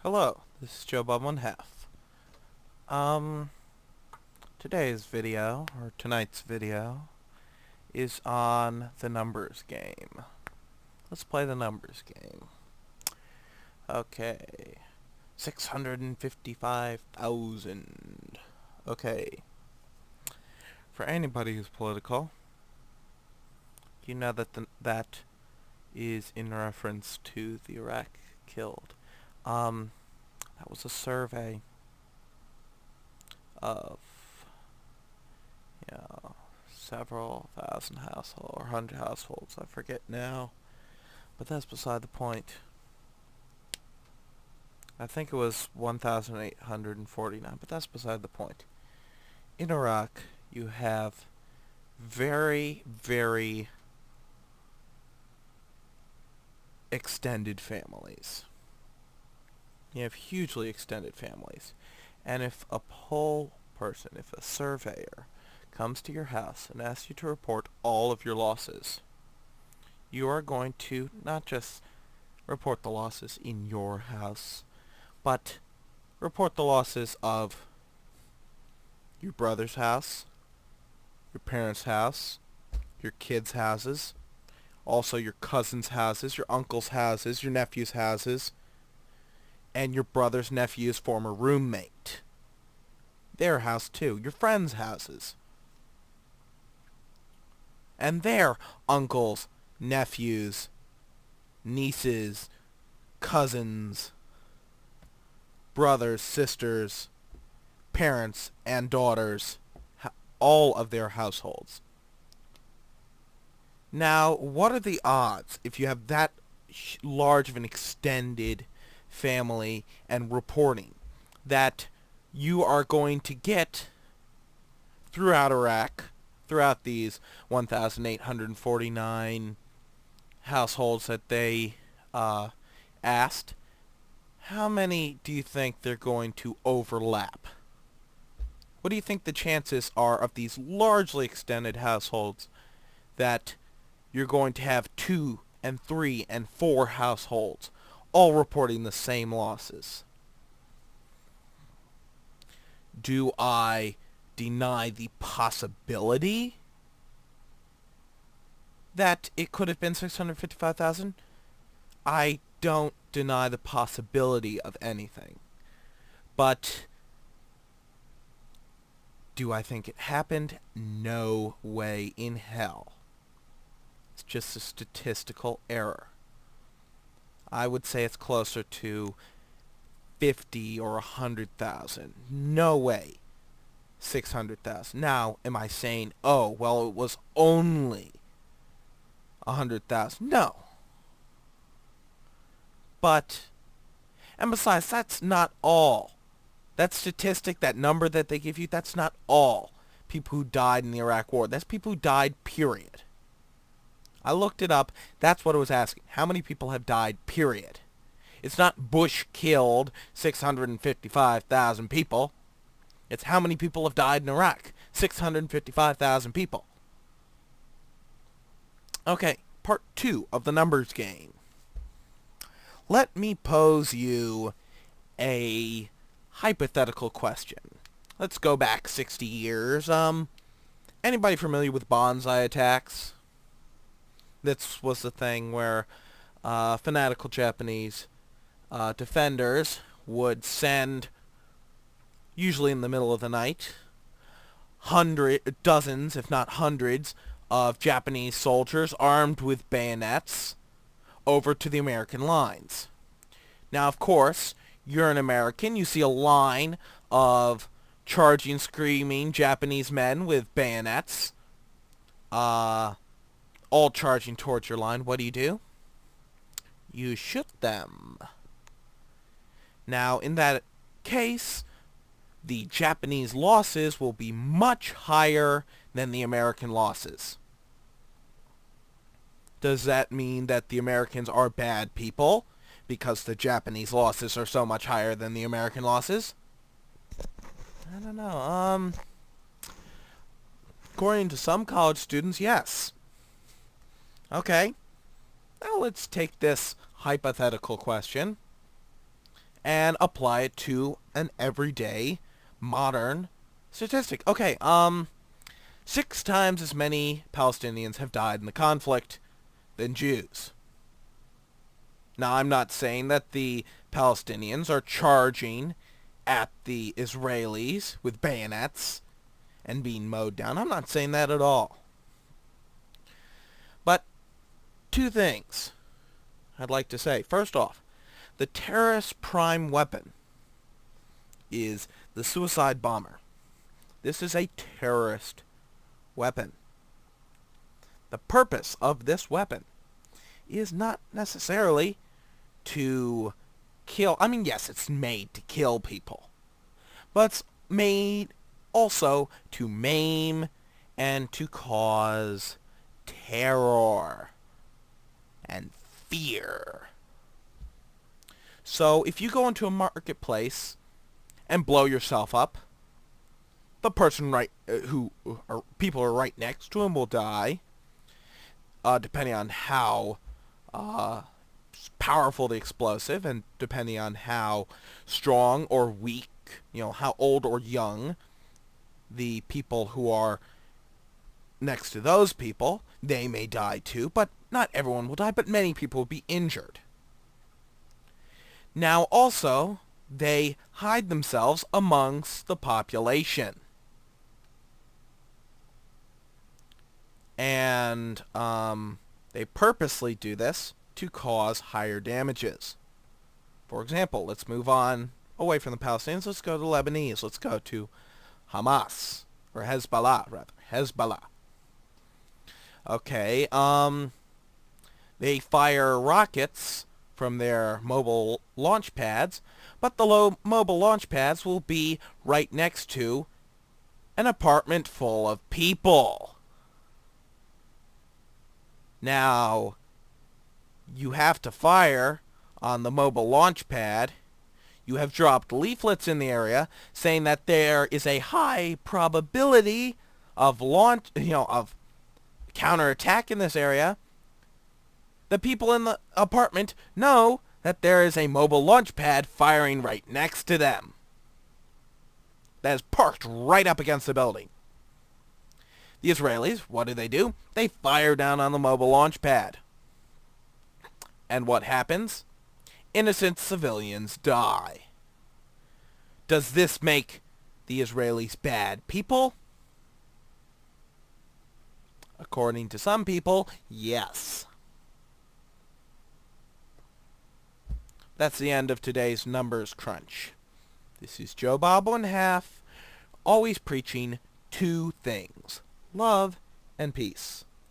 Hello, this is Joe Bob 1/2. Um, Today's video, or tonight's video, is on the numbers game. Let's play the numbers game. Okay, 655,000. Okay, for anybody who's political, you know that is in reference to the Iraq killed. That was a survey of several thousand households or 100 households. I forget now, but that's beside the point. I think it was 1,849, but that's beside the point. In Iraq, you have very, very extended families. You have hugely extended families. And if a poll person, if a surveyor, comes to your house and asks you to report all of your losses, you are going to not just report the losses in your house, but report the losses of your brother's house, your parents' house, your kids' houses, also your cousins' houses, your uncles' houses, your nephews' houses, and your brother's nephew's former roommate. Their house too, your friends' houses. And their uncles, nephews, nieces, cousins, brothers, sisters, parents, and daughters, all of their households. Now, what are the odds if you have that large of an extended family and reporting that you are going to get throughout Iraq, throughout these 1,849 households that they asked, how many do you think they're going to overlap? What do you think the chances are of these largely extended households that you're going to have 2 and 3 and 4 households all reporting the same losses? Do I deny the possibility that it could have been 655,000? I don't deny the possibility of anything. But do I think it happened? No way in hell. It's just a statistical error. I would say it's closer to 50 or 100,000. No way 600,000. Now, am I saying, oh, well, it was only 100,000? No. But, and besides, that's not all. That statistic, that number that they give you, that's not all people who died in the Iraq War. That's people who died, period. I looked it up. That's what it was asking. How many people have died, period? It's not Bush killed 655,000 people. It's how many people have died in Iraq. 655,000 people. Okay, part 2 of the numbers game. Let me pose you a hypothetical question. Let's go back 60 years. Anybody familiar with bonsai attacks? This was the thing where fanatical Japanese defenders would send, usually in the middle of the night, dozens, if not hundreds, of Japanese soldiers armed with bayonets over to the American lines. Now, of course, you're an American. You see a line of charging, screaming Japanese men with bayonets, all charging towards your line. What do? You shoot them. Now, in that case, the Japanese losses will be much higher than the American losses. Does that mean that the Americans are bad people because the Japanese losses are so much higher than the American losses? I don't know. According to some college students, yes. Okay. Now let's take this hypothetical question and apply it to an everyday modern statistic. Okay, 6 times as many Palestinians have died in the conflict than Jews. Now, I'm not saying that the Palestinians are charging at the Israelis with bayonets and being mowed down. I'm not saying that at all. But 2 things I'd like to say. First off, the terrorist's prime weapon is the suicide bomber. This is a terrorist weapon. The purpose of this weapon is not necessarily to kill. I mean, yes, it's made to kill people, but it's made also to maim and to cause terror and fear. So if you go into a marketplace and blow yourself up, the person people are right next to him will die, depending on how powerful the explosive and depending on how strong or weak, how old or young the people who are next to those people, they may die too, but not everyone will die, but many people will be injured. Now also, they hide themselves amongst the population. And they purposely do this to cause higher damages. For example, let's move on away from the Palestinians. Let's go to the Lebanese. Let's go to Hamas, or Hezbollah, rather. Hezbollah. Okay, they fire rockets from their mobile launch pads, but the mobile launch pads will be right next to an apartment full of people. Now, you have to fire on the mobile launch pad. You have dropped leaflets in the area saying that there is a high probability of of counterattack in this area. The people in the apartment know that there is a mobile launch pad firing right next to them. That is parked right up against the building. The Israelis, what do? They fire down on the mobile launch pad. And what happens? Innocent civilians die. Does this make the Israelis bad people? According to some people, yes. That's the end of today's Numbers Crunch. This is Joe Bob 1/2, always preaching 2 things: love and peace.